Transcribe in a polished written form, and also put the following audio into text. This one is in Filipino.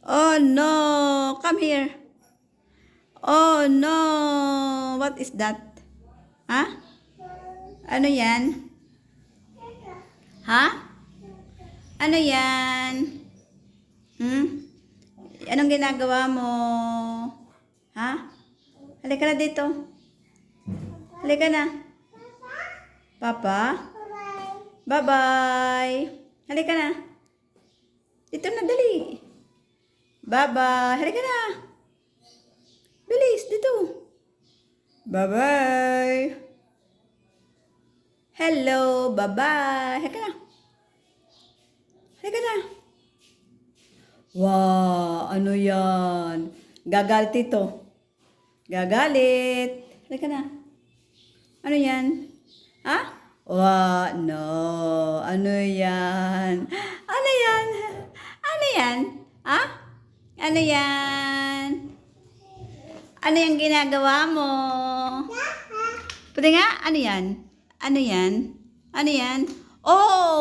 Oh no! Come here. Oh no! What is that? Ha? Ano yan? Ha? Ano yan? Hmm? Anong ginagawa mo? Ha? Halika na dito. Halika na. Papa? Bye-bye. Halika na. Dito na, dali. Bye-bye. Halika na. Bilis, dito. Bye-bye. Hello, bye-bye. Halika na. Halika na. Wow, ano yan? Gagalit ito. Gagalit. Halika na. Ano yan? Ha? Wow, no. Ano yan? Ano yan? Ano yan? Ha? Ano yan? Ano yung ginagawa mo? Pwede nga? Ano yan? Ano yan? Ano yan? Oh!